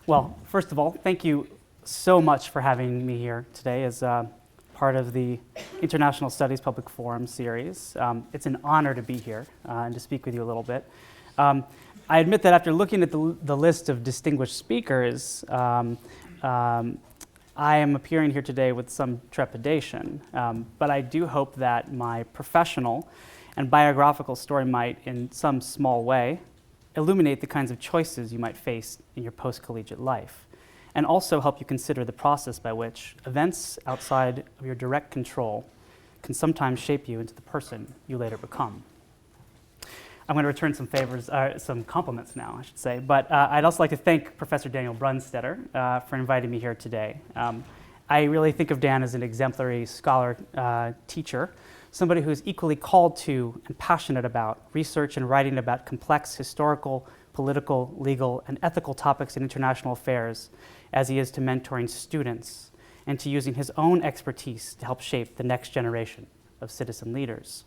Well, first of all, thank you so much for having me here today as part of the International Studies Public Forum series. It's an honor to be here and to speak with you a little bit. I admit that after looking at the list of distinguished speakers, I am appearing here today with some trepidation, but I do hope that my professional and biographical story might, in some small way, illuminate the kinds of choices you might face in your post-collegiate life, and also help you consider the process by which events outside of your direct control can sometimes shape you into the person you later become. I'm going to return some compliments now, I should say, but I'd also like to thank Professor Daniel Brunstetter for inviting me here today. I really think of Dan as an exemplary scholar, teacher, somebody who's equally called to and passionate about research and writing about complex historical, political, legal, and ethical topics in international affairs as he is to mentoring students and to using his own expertise to help shape the next generation of citizen leaders.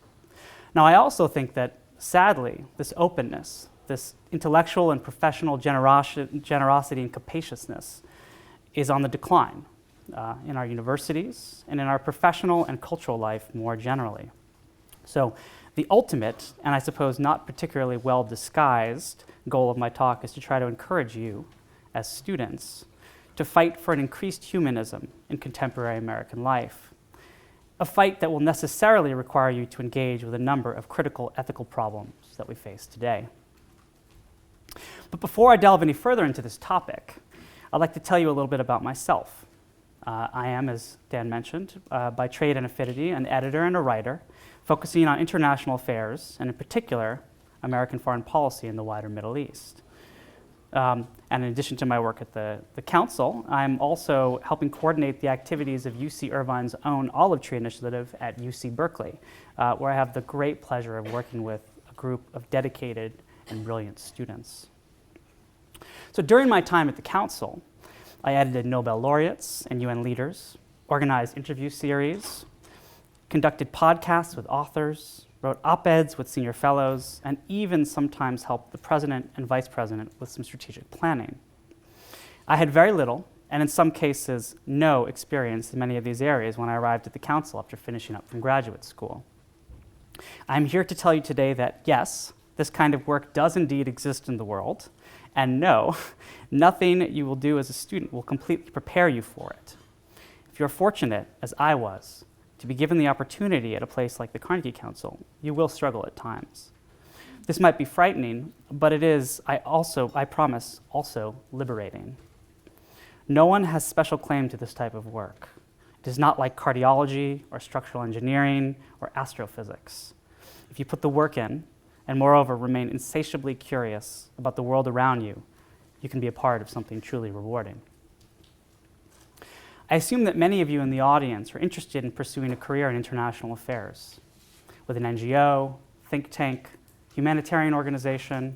Now, I also think that, sadly, this openness, this intellectual and professional generosity and capaciousness is on the decline in our universities and in our professional and cultural life more generally. So the ultimate, and I suppose not particularly well disguised, goal of my talk is to try to encourage you as students to fight for an increased humanism in contemporary American life, a fight that will necessarily require you to engage with a number of critical ethical problems that we face today. But before I delve any further into this topic, I'd like to tell you a little bit about myself. I am, as Dan mentioned, by trade and affinity, an editor and a writer, focusing on international affairs, and in particular, American foreign policy in the wider Middle East. And in addition to my work at the Council, I'm also helping coordinate the activities of UC Irvine's own Olive Tree Initiative at UC Berkeley, where I have the great pleasure of working with a group of dedicated and brilliant students. So during my time at the Council, I edited Nobel laureates and UN leaders, organized interview series, conducted podcasts with authors, wrote op-eds with senior fellows, and even sometimes helped the president and vice president with some strategic planning. I had very little, and in some cases, no experience in many of these areas when I arrived at the Council after finishing up from graduate school. I'm here to tell you today that yes, this kind of work does indeed exist in the world, and no, nothing you will do as a student will completely prepare you for it. If you're fortunate, as I was, to be given the opportunity at a place like the Carnegie Council, you will struggle at times. This might be frightening, but it is, I promise, also liberating. No one has special claim to this type of work. It is not like cardiology or structural engineering or astrophysics. If you put the work in, and moreover remain insatiably curious about the world around you, you can be a part of something truly rewarding. I assume that many of you in the audience are interested in pursuing a career in international affairs with an NGO, think tank, humanitarian organization,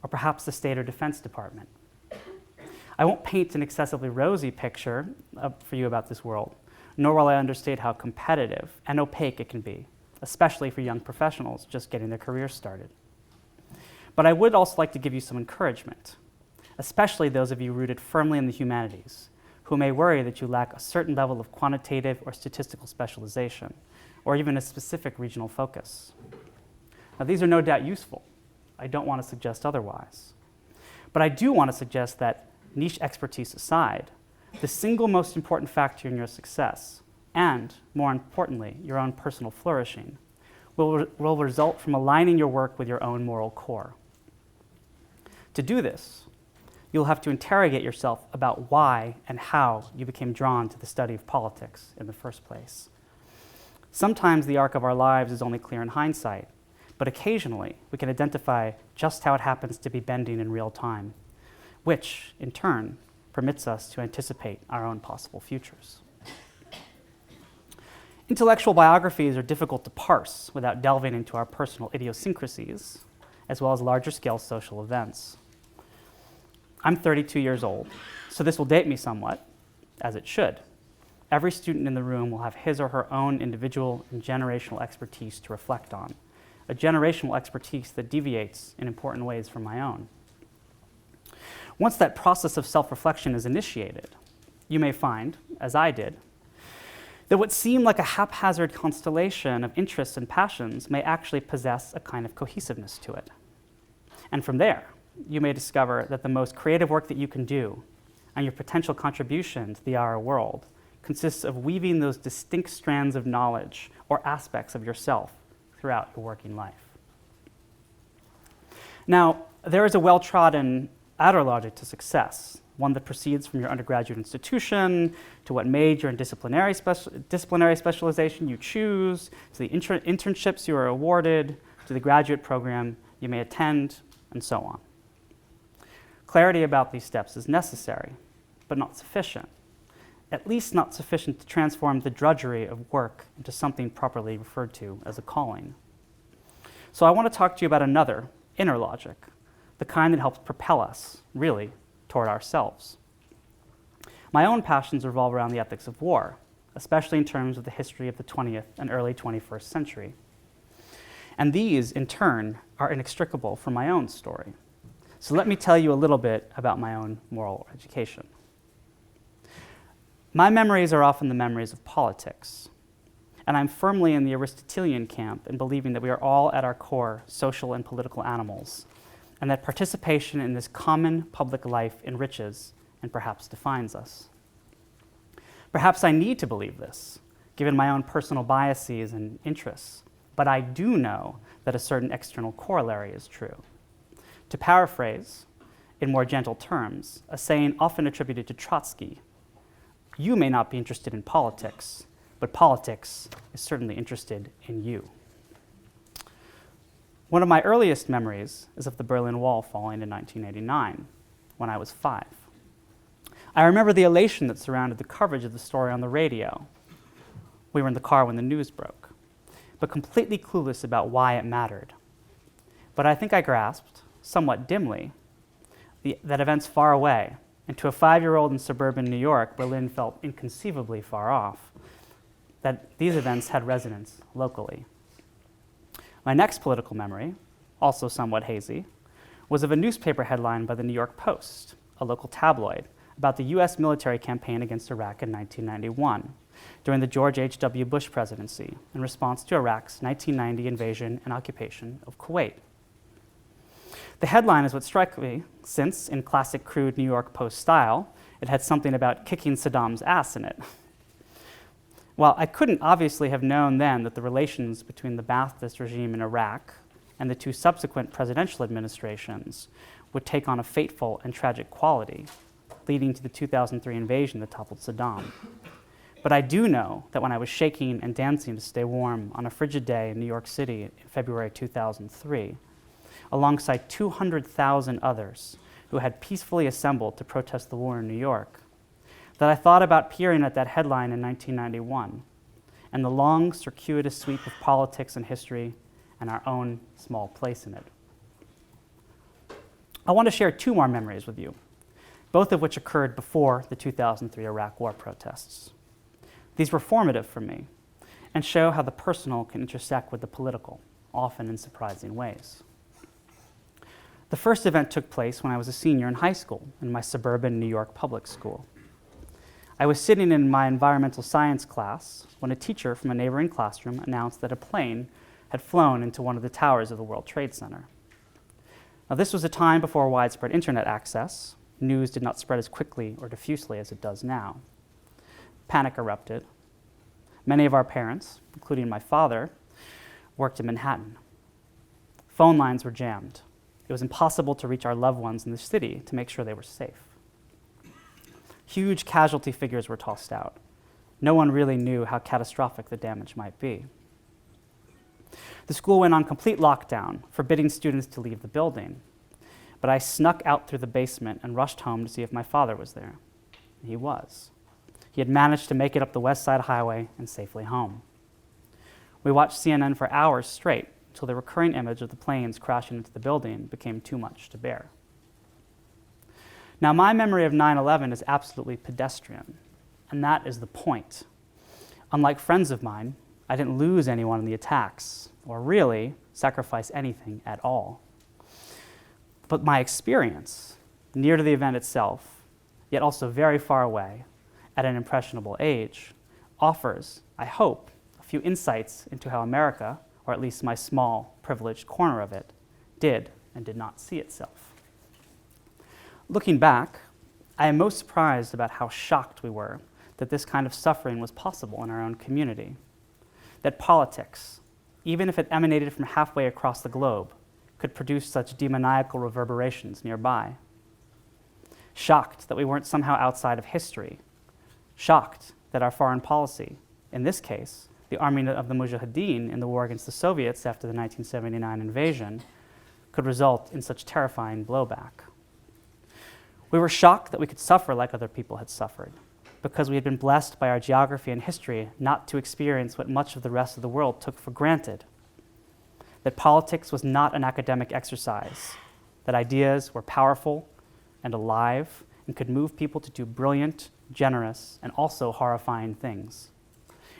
or perhaps the State or Defense Department. I won't paint an excessively rosy picture for you about this world, nor will I understate how competitive and opaque it can be, especially for young professionals just getting their careers started. But I would also like to give you some encouragement, especially those of you rooted firmly in the humanities, who may worry that you lack a certain level of quantitative or statistical specialization, or even a specific regional focus. Now, these are no doubt useful. I don't want to suggest otherwise. But I do want to suggest that, niche expertise aside, the single most important factor in your success, and, more importantly, your own personal flourishing, will result from aligning your work with your own moral core. To do this, you'll have to interrogate yourself about why and how you became drawn to the study of politics in the first place. Sometimes the arc of our lives is only clear in hindsight, but occasionally we can identify just how it happens to be bending in real time, which, in turn, permits us to anticipate our own possible futures. Intellectual biographies are difficult to parse without delving into our personal idiosyncrasies, as well as larger-scale social events. I'm 32 years old, so this will date me somewhat, as it should. every student in the room will have his or her own individual and generational expertise to reflect on, a generational expertise that deviates in important ways from my own. Once that process of self-reflection is initiated, you may find, as I did, that what seemed like a haphazard constellation of interests and passions may actually possess a kind of cohesiveness to it. And from there, you may discover that the most creative work that you can do and your potential contribution to the outer world consists of weaving those distinct strands of knowledge or aspects of yourself throughout your working life. Now, there is a well-trodden outer logic to success, one that proceeds from your undergraduate institution to what major and disciplinary specialization you choose, to the internships you are awarded, to the graduate program you may attend, and so on. Clarity about these steps is necessary, but not sufficient. At least not sufficient to transform the drudgery of work into something properly referred to as a calling. So I want to talk to you about another, inner logic, the kind that helps propel us, really, toward ourselves. My own passions revolve around the ethics of war, especially in terms of the history of the 20th and early 21st century. And these, in turn, are inextricable from my own story. So let me tell you a little bit about my own moral education. My memories are often the memories of politics, and I'm firmly in the Aristotelian camp in believing that we are all at our core social and political animals, and that participation in this common public life enriches and perhaps defines us. Perhaps I need to believe this, given my own personal biases and interests, but I do know that a certain external corollary is true. To paraphrase, in more gentle terms, a saying often attributed to Trotsky, you may not be interested in politics, but politics is certainly interested in you. One of my earliest memories is of the Berlin Wall falling in 1989, when I was 5. I remember the elation that surrounded the coverage of the story on the radio. We were in the car when the news broke, but completely clueless about why it mattered. But I think I grasped, somewhat dimly, that events far away, and to a 5-year-old in suburban New York, Berlin felt inconceivably far off, that these events had resonance locally. My next political memory, also somewhat hazy, was of a newspaper headline by the New York Post, a local tabloid, about the U.S. military campaign against Iraq in 1991, during the George H.W. Bush presidency, in response to Iraq's 1990 invasion and occupation of Kuwait. The headline is what struck me, since, in classic crude New York Post style, it had something about kicking Saddam's ass in it. While I couldn't obviously have known then that the relations between the Ba'athist regime in Iraq and the 2 subsequent presidential administrations would take on a fateful and tragic quality, leading to the 2003 invasion that toppled Saddam. But I do know that when I was shaking and dancing to stay warm on a frigid day in New York City in February 2003, alongside 200,000 others who had peacefully assembled to protest the war in New York, that I thought about peering at that headline in 1991 and the long, circuitous sweep of politics and history and our own small place in it. I want to share 2 more memories with you, both of which occurred before the 2003 Iraq War protests. These were formative for me and show how the personal can intersect with the political, often in surprising ways. The first event took place when I was a senior in high school in my suburban New York public school. I was sitting in my environmental science class when a teacher from a neighboring classroom announced that a plane had flown into one of the towers of the World Trade Center. Now, this was a time before widespread internet access. News did not spread as quickly or diffusely as it does now. Panic erupted. Many of our parents, including my father, worked in Manhattan. Phone lines were jammed. It was impossible to reach our loved ones in the city to make sure they were safe. Huge casualty figures were tossed out. No one really knew how catastrophic the damage might be. The school went on complete lockdown, forbidding students to leave the building. But I snuck out through the basement and rushed home to see if my father was there. He was. He had managed to make it up the West Side Highway and safely home. We watched CNN for hours straight until the recurring image of the planes crashing into the building became too much to bear. Now, my memory of 9/11 is absolutely pedestrian, and that is the point. Unlike friends of mine, I didn't lose anyone in the attacks, or really sacrifice anything at all. But my experience, near to the event itself, yet also very far away, at an impressionable age, offers, I hope, a few insights into how America, or at least my small, privileged corner of it, did and did not see itself. Looking back, I am most surprised about how shocked we were that this kind of suffering was possible in our own community. That politics, even if it emanated from halfway across the globe, could produce such demoniacal reverberations nearby. Shocked that we weren't somehow outside of history. Shocked that our foreign policy, in this case, the army of the Mujahideen in the war against the Soviets after the 1979 invasion, could result in such terrifying blowback. We were shocked that we could suffer like other people had suffered, because we had been blessed by our geography and history not to experience what much of the rest of the world took for granted. That politics was not an academic exercise, that ideas were powerful and alive and could move people to do brilliant, generous, and also horrifying things.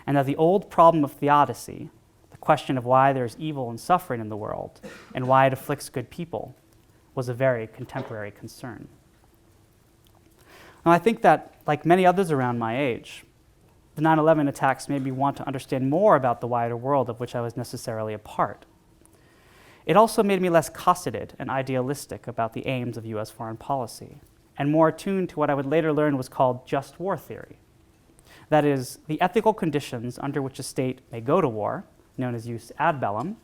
And that the old problem of theodicy, the question of why there is evil and suffering in the world and why it afflicts good people, was a very contemporary concern. Now, I think that, like many others around my age, the 9/11 attacks made me want to understand more about the wider world of which I was necessarily a part. It also made me less cosseted and idealistic about the aims of U.S. foreign policy, and more attuned to what I would later learn was called just war theory. That is, the ethical conditions under which a state may go to war, known as jus ad bellum,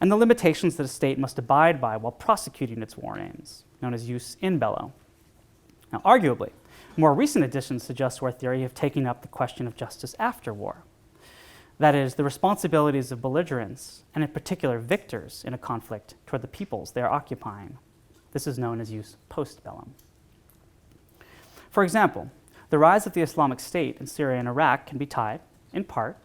and the limitations that a state must abide by while prosecuting its war aims, known as jus in bello. Now, arguably, more recent additions to just war theory have taken up the question of justice after war. That is, the responsibilities of belligerents, and in particular victors in a conflict, toward the peoples they are occupying. This is known as jus post bellum. For example, the rise of the Islamic State in Syria and Iraq can be tied, in part,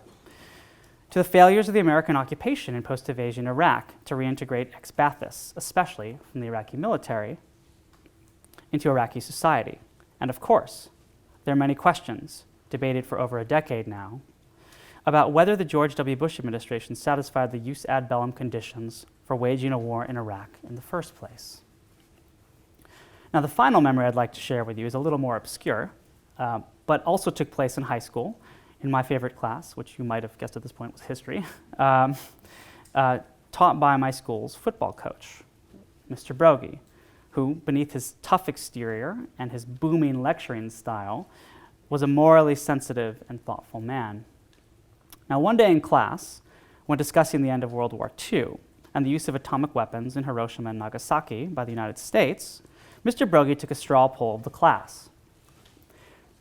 to the failures of the American occupation in post-invasion Iraq to reintegrate ex-Baathists, especially from the Iraqi military, into Iraqi society. And of course, there are many questions, debated for over a decade now, about whether the George W. Bush administration satisfied the jus ad bellum conditions for waging a war in Iraq in the first place. Now, the final memory I'd like to share with you is a little more obscure, but also took place in high school, in my favorite class, which you might have guessed at this point was history, taught by my school's football coach, Mr. Brogy, who, beneath his tough exterior and his booming lecturing style, was a morally sensitive and thoughtful man. Now, one day in class, when discussing the end of World War II and the use of atomic weapons in Hiroshima and Nagasaki by the United States, Mr. Brogy took a straw poll of the class.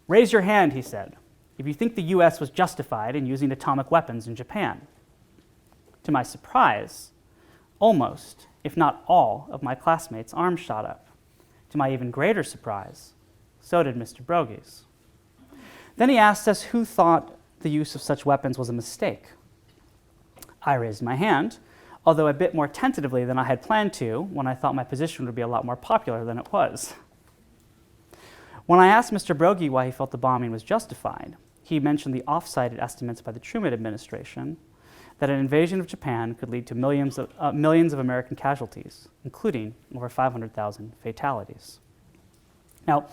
"Raise your hand," he said, "if you think the US was justified in using atomic weapons in Japan." To my surprise, almost, if not all, of my classmates' arms shot up. To my even greater surprise, so did Mr. Brogy's. Then he asked us who thought the use of such weapons was a mistake. I raised my hand, although a bit more tentatively than I had planned to, when I thought my position would be a lot more popular than it was. When I asked Mr. Brogy why he felt the bombing was justified, he mentioned the off-cited estimates by the Truman administration that an invasion of Japan could lead to millions of American casualties, including over 500,000 fatalities. Now,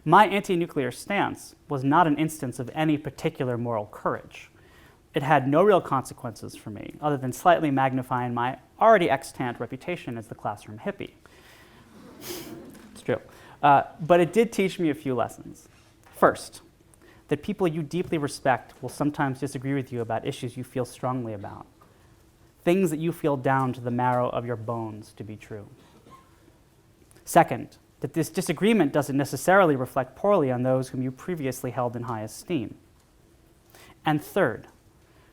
my anti-nuclear stance was not an instance of any particular moral courage. It had no real consequences for me, other than slightly magnifying my already extant reputation as the classroom hippie. It's true. But it did teach me a few lessons. First, that people you deeply respect will sometimes disagree with you about issues you feel strongly about, things that you feel down to the marrow of your bones to be true. Second, that this disagreement doesn't necessarily reflect poorly on those whom you previously held in high esteem. And third,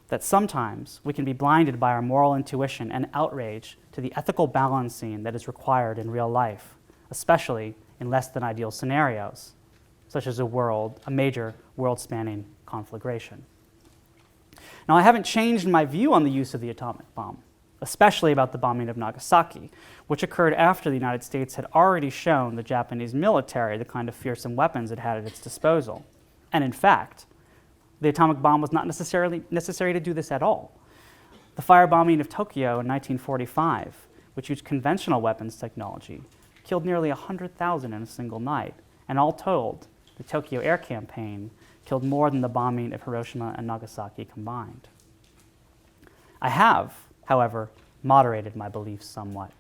that sometimes we can be blinded by our moral intuition and outrage to the ethical balancing that is required in real life, especially in less than ideal scenarios, such as a major world-spanning conflagration. Now, I haven't changed my view on the use of the atomic bomb, especially about the bombing of Nagasaki, which occurred after the United States had already shown the Japanese military the kind of fearsome weapons it had at its disposal. And in fact, the atomic bomb was not necessary to do this at all. The firebombing of Tokyo in 1945, which used conventional weapons technology, killed nearly 100,000 in a single night. And all told, the Tokyo air campaign killed more than the bombing of Hiroshima and Nagasaki combined. I have, however, moderated my beliefs somewhat.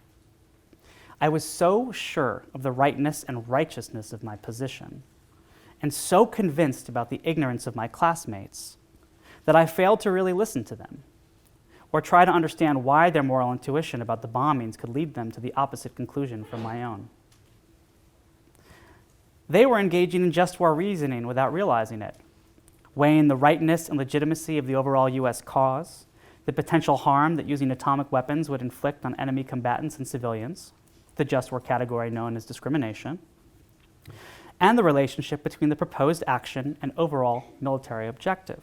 I was so sure of the rightness and righteousness of my position, and so convinced about the ignorance of my classmates, that I failed to really listen to them, or try to understand why their moral intuition about the bombings could lead them to the opposite conclusion from my own. They were engaging in just war reasoning without realizing it, weighing the rightness and legitimacy of the overall U.S. cause, the potential harm that using atomic weapons would inflict on enemy combatants and civilians, the just war category known as discrimination, and the relationship between the proposed action and overall military objective,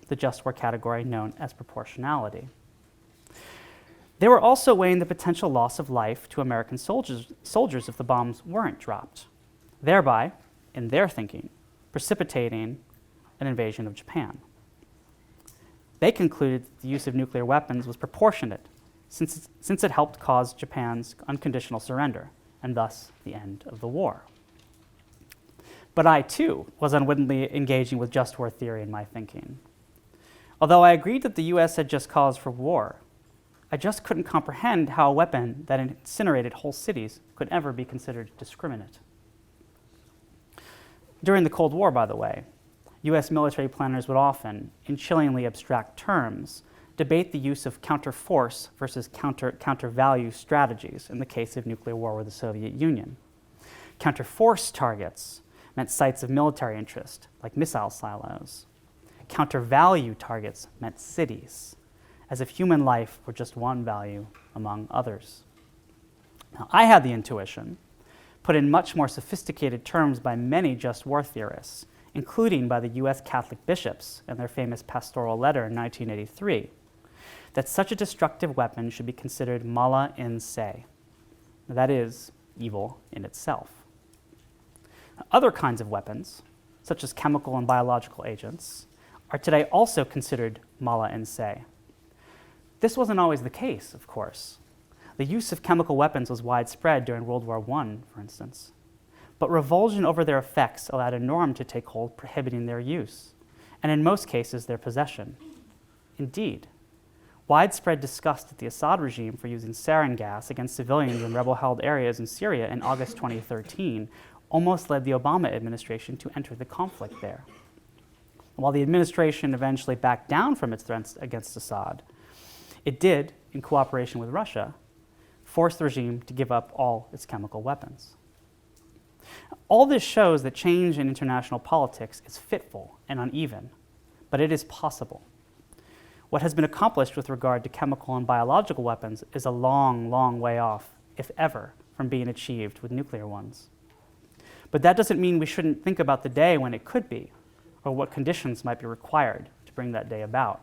the just war category known as proportionality. They were also weighing the potential loss of life to American soldiers if the bombs weren't dropped, thereby, in their thinking, precipitating an invasion of Japan. They concluded that the use of nuclear weapons was proportionate since it helped cause Japan's unconditional surrender and thus the end of the war. But I, too, was unwittingly engaging with just war theory in my thinking. Although I agreed that the U.S. had just cause for war, I just couldn't comprehend how a weapon that incinerated whole cities could ever be considered discriminate. During the Cold War, by the way, U.S. military planners would often, in chillingly abstract terms, debate the use of counter-force versus counter-value strategies in the case of nuclear war with the Soviet Union. Counter-force targets meant sites of military interest, like missile silos. Counter-value targets meant cities, as if human life were just one value among others. Now, I had the intuition, put in much more sophisticated terms by many just war theorists, including by the U.S. Catholic bishops in their famous pastoral letter in 1983, that such a destructive weapon should be considered mala in se, that is, evil in itself. Other kinds of weapons, such as chemical and biological agents, are today also considered mala in se. This wasn't always the case, of course. The use of chemical weapons was widespread during World War I, for instance. But revulsion over their effects allowed a norm to take hold prohibiting their use, and in most cases their possession. Indeed, widespread disgust at the Assad regime for using sarin gas against civilians in rebel-held areas in Syria in August 2013 almost led the Obama administration to enter the conflict there. While the administration eventually backed down from its threats against Assad, it did, in cooperation with Russia, force the regime to give up all its chemical weapons. All this shows that change in international politics is fitful and uneven, but it is possible. What has been accomplished with regard to chemical and biological weapons is a long, long way off, if ever, from being achieved with nuclear ones. But that doesn't mean we shouldn't think about the day when it could be, or what conditions might be required to bring that day about.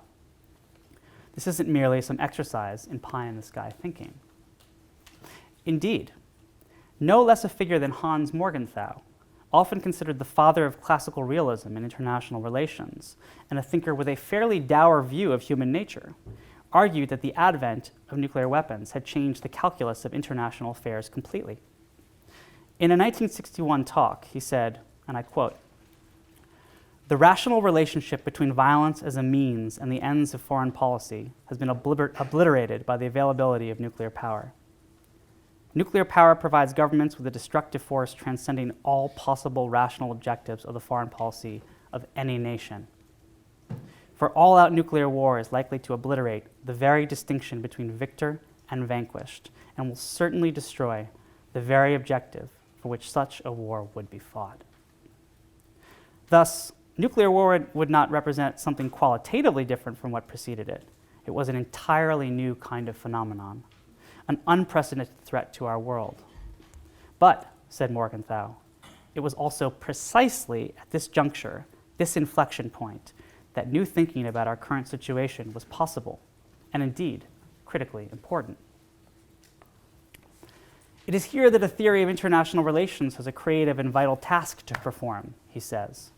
This isn't merely some exercise in pie-in-the-sky thinking. Indeed, no less a figure than Hans Morganthau, often considered the father of classical realism in international relations, and a thinker with a fairly dour view of human nature, argued that the advent of nuclear weapons had changed the calculus of international affairs completely. In a 1961 talk, he said, and I quote, "The rational relationship between violence as a means and the ends of foreign policy has been obliterated by the availability of nuclear power. Nuclear power provides governments with a destructive force transcending all possible rational objectives of the foreign policy of any nation. For all-out nuclear war is likely to obliterate the very distinction between victor and vanquished, and will certainly destroy the very objective for which such a war would be fought." Thus, nuclear war would not represent something qualitatively different from what preceded it. It was an entirely new kind of phenomenon, an unprecedented threat to our world. But, said Morganthau, it was also precisely at this juncture, this inflection point, that new thinking about our current situation was possible, and indeed, critically important. It is here that a theory of international relations has a creative and vital task to perform, he says.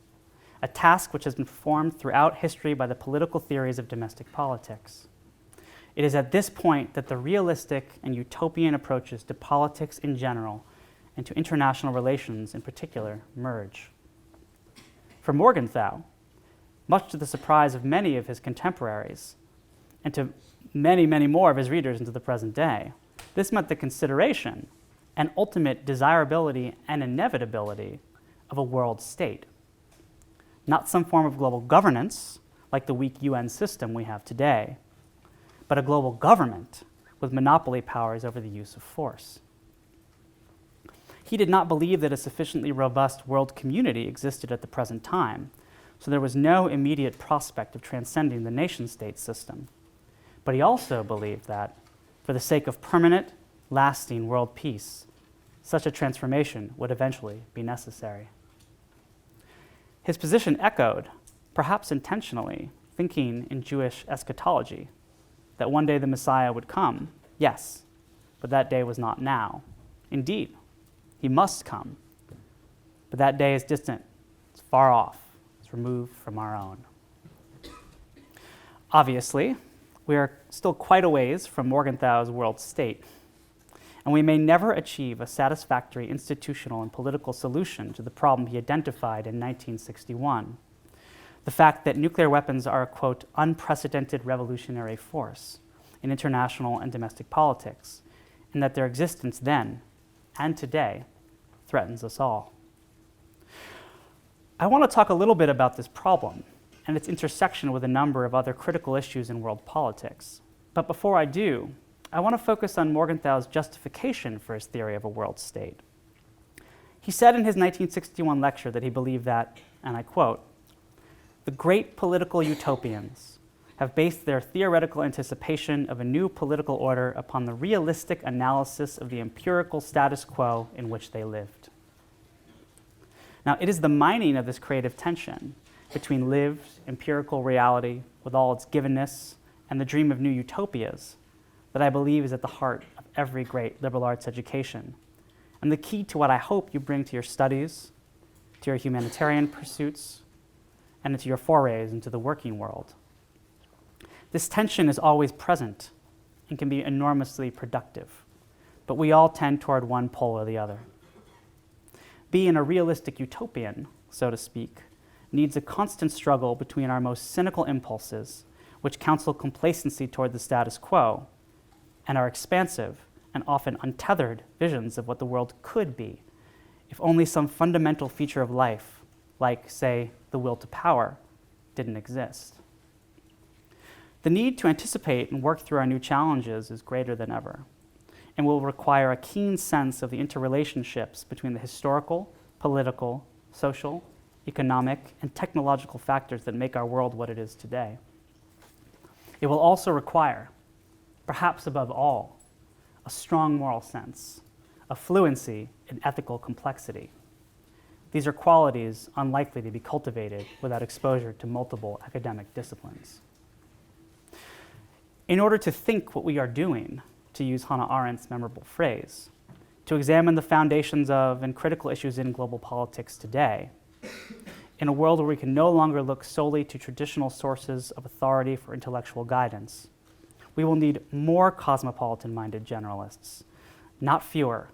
a task which has been performed throughout history by the political theories of domestic politics. It is at this point that the realistic and utopian approaches to politics in general and to international relations in particular merge. For Morganthau, much to the surprise of many of his contemporaries, and to many, many more of his readers into the present day, this meant the consideration and ultimate desirability and inevitability of a world state. Not some form of global governance, like the weak UN system we have today, but a global government with monopoly powers over the use of force. He did not believe that a sufficiently robust world community existed at the present time, so there was no immediate prospect of transcending the nation-state system. But he also believed that, for the sake of permanent, lasting world peace, such a transformation would eventually be necessary. His position echoed, perhaps intentionally, thinking in Jewish eschatology, that one day the Messiah would come, yes, but that day was not now. Indeed, he must come, but that day is distant, it's far off, it's removed from our own. Obviously, we are still quite a ways from Morganthau's world state, and we may never achieve a satisfactory institutional and political solution to the problem he identified in 1961. The fact that nuclear weapons are a, quote, unprecedented revolutionary force in international and domestic politics, and that their existence then and today threatens us all. I want to talk a little bit about this problem and its intersection with a number of other critical issues in world politics. But before I do, I want to focus on Morganthau's justification for his theory of a world state. He said in his 1961 lecture that he believed that, and I quote, "The great political utopians have based their theoretical anticipation of a new political order upon the realistic analysis of the empirical status quo in which they lived." Now, it is the mining of this creative tension between lived empirical reality with all its givenness and the dream of new utopias that I believe is at the heart of every great liberal arts education, and the key to what I hope you bring to your studies, to your humanitarian pursuits, and into your forays into the working world. This tension is always present and can be enormously productive, but we all tend toward one pole or the other. Being a realistic utopian, so to speak, needs a constant struggle between our most cynical impulses, which counsel complacency toward the status quo, and our expansive and often untethered visions of what the world could be, if only some fundamental feature of life, like, say, the will to power, didn't exist. The need to anticipate and work through our new challenges is greater than ever, and will require a keen sense of the interrelationships between the historical, political, social, economic, and technological factors that make our world what it is today. It will also require, perhaps above all, a strong moral sense, a fluency in ethical complexity. These are qualities unlikely to be cultivated without exposure to multiple academic disciplines. In order to think what we are doing, to use Hannah Arendt's memorable phrase, to examine the foundations of and critical issues in global politics today, in a world where we can no longer look solely to traditional sources of authority for intellectual guidance, we will need more cosmopolitan-minded generalists, not fewer,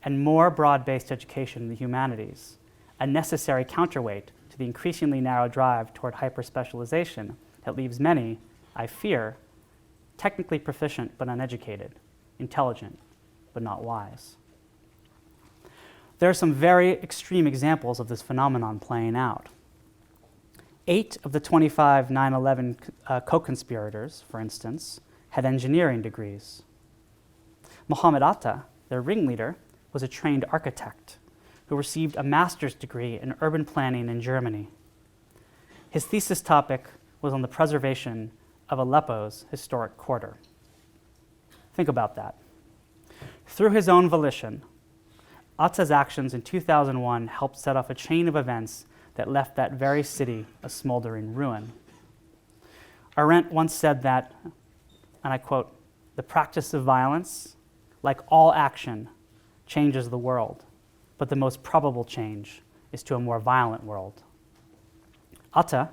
and more broad-based education in the humanities, a necessary counterweight to the increasingly narrow drive toward hyper-specialization that leaves many, I fear, technically proficient but uneducated, intelligent but not wise. There are some very extreme examples of this phenomenon playing out. 8 of the 25 9/11 co-conspirators, for instance, had engineering degrees. Mohammed Atta, their ringleader, was a trained architect who received a master's degree in urban planning in Germany. His thesis topic was on the preservation of Aleppo's historic quarter. Think about that. Through his own volition, Atta's actions in 2001 helped set off a chain of events that left that very city a smoldering ruin. Arendt once said that, and I quote, "The practice of violence, like all action, changes the world, but the most probable change is to a more violent world." Atta,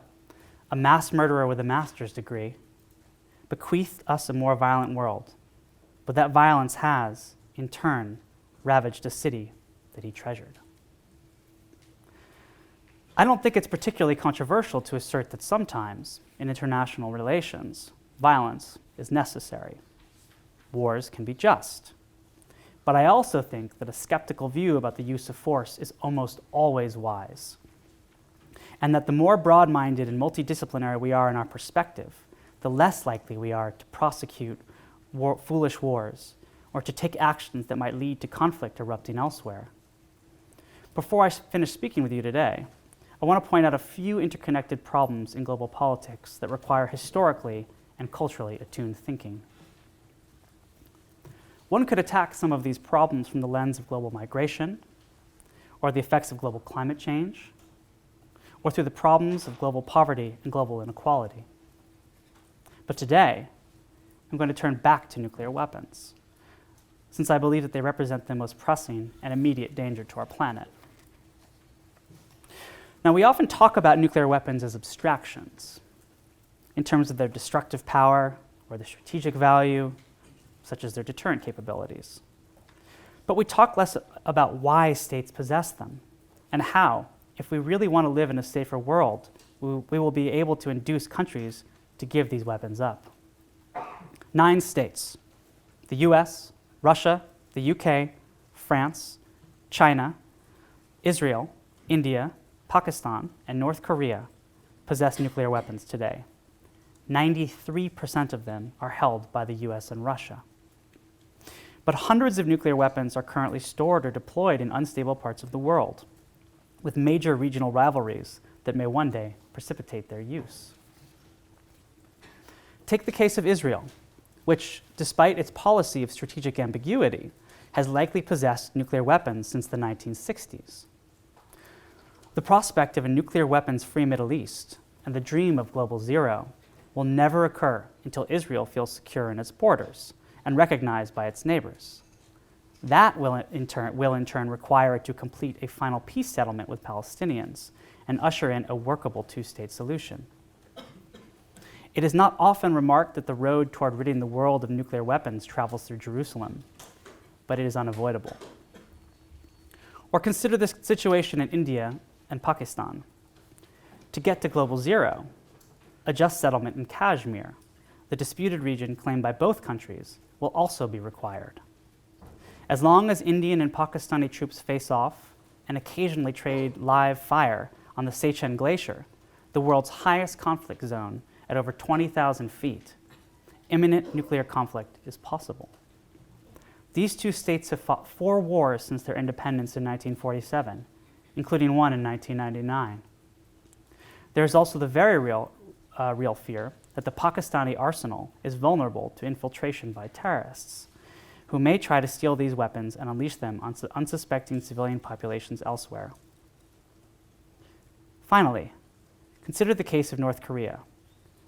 a mass murderer with a master's degree, bequeathed us a more violent world, but that violence has, in turn, ravaged a city that he treasured. I don't think it's particularly controversial to assert that sometimes, in international relations, violence is necessary. Wars can be just. But I also think that a skeptical view about the use of force is almost always wise, and that the more broad-minded and multidisciplinary we are in our perspective, the less likely we are to prosecute foolish wars or to take actions that might lead to conflict erupting elsewhere. Before I finish speaking with you today, I want to point out a few interconnected problems in global politics that require historically and culturally attuned thinking. One could attack some of these problems from the lens of global migration, or the effects of global climate change, or through the problems of global poverty and global inequality. But today, I'm going to turn back to nuclear weapons, since I believe that they represent the most pressing and immediate danger to our planet. Now, we often talk about nuclear weapons as abstractions, in terms of their destructive power or their strategic value, such as their deterrent capabilities. But we talk less about why states possess them and how, if we really want to live in a safer world, we will be able to induce countries to give these weapons up. 9 states, the US, Russia, the UK, France, China, Israel, India, Pakistan, and North Korea possess nuclear weapons today. 93% of them are held by the US and Russia. But hundreds of nuclear weapons are currently stored or deployed in unstable parts of the world, with major regional rivalries that may one day precipitate their use. Take the case of Israel, which, despite its policy of strategic ambiguity, has likely possessed nuclear weapons since the 1960s. The prospect of a nuclear weapons-free Middle East and the dream of global zero will never occur until Israel feels secure in its borders and recognized by its neighbors. That will in turn require it to complete a final peace settlement with Palestinians and usher in a workable two-state solution. It is not often remarked that the road toward ridding the world of nuclear weapons travels through Jerusalem, but it is unavoidable. Or consider the situation in India and Pakistan. To get to global zero, a just settlement in Kashmir, the disputed region claimed by both countries, will also be required. As long as Indian and Pakistani troops face off and occasionally trade live fire on the Sechem Glacier, the world's highest conflict zone at over 20,000 feet, imminent nuclear conflict is possible. These two states have fought 4 wars since their independence in 1947, including one in 1999. There is also the very real fear that the Pakistani arsenal is vulnerable to infiltration by terrorists, who may try to steal these weapons and unleash them on unsuspecting civilian populations elsewhere. Finally, consider the case of North Korea,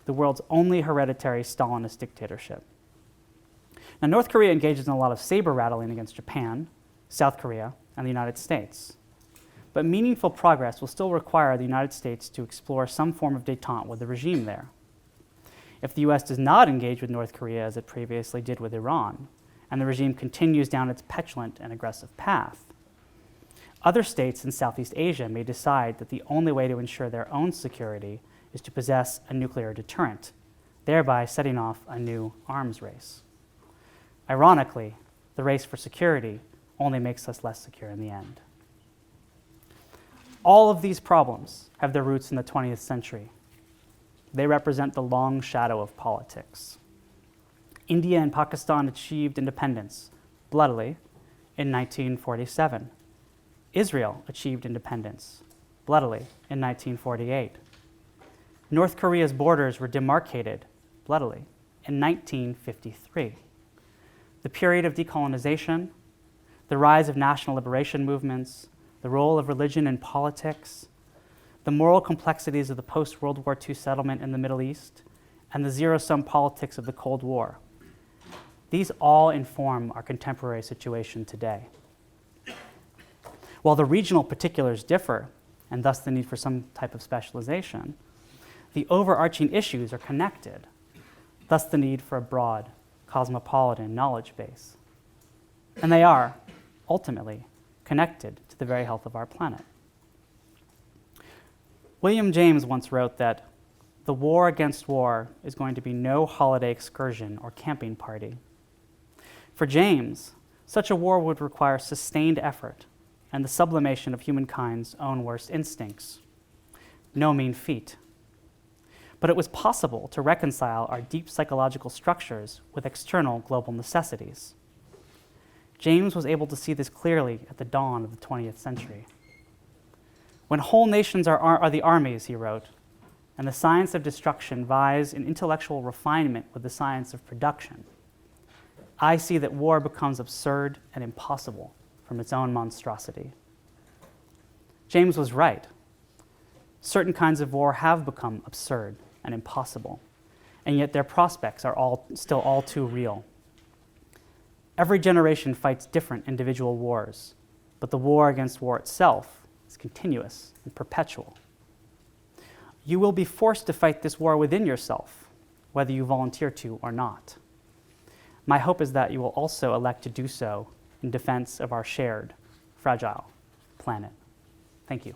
the world's only hereditary Stalinist dictatorship. Now, North Korea engages in a lot of saber rattling against Japan, South Korea, and the United States. But meaningful progress will still require the United States to explore some form of détente with the regime there. If the US does not engage with North Korea as it previously did with Iran, and the regime continues down its petulant and aggressive path, other states in Southeast Asia may decide that the only way to ensure their own security is to possess a nuclear deterrent, thereby setting off a new arms race. Ironically, the race for security only makes us less secure in the end. All of these problems have their roots in the 20th century. They represent the long shadow of politics. India and Pakistan achieved independence bloodily in 1947. Israel achieved independence bloodily in 1948. North Korea's borders were demarcated bloodily in 1953. The period of decolonization, the rise of national liberation movements, the role of religion in politics, the moral complexities of the post-World War II settlement in the Middle East, and the zero-sum politics of the Cold War. These all inform our contemporary situation today. While the regional particulars differ, and thus the need for some type of specialization, the overarching issues are connected, thus the need for a broad, cosmopolitan knowledge base. And they are, ultimately, connected to the very health of our planet. William James once wrote that the war against war is going to be no holiday excursion or camping party. For James, such a war would require sustained effort and the sublimation of humankind's own worst instincts. No mean feat. But it was possible to reconcile our deep psychological structures with external global necessities. James was able to see this clearly at the dawn of the 20th century. When whole nations are the armies, he wrote, and the science of destruction vies in intellectual refinement with the science of production, I see that war becomes absurd and impossible from its own monstrosity. James was right. Certain kinds of war have become absurd and impossible, and yet their prospects are still all too real. Every generation fights different individual wars, but the war against war itself is continuous and perpetual. You will be forced to fight this war within yourself, whether you volunteer to or not. My hope is that you will also elect to do so in defense of our shared, fragile planet. Thank you.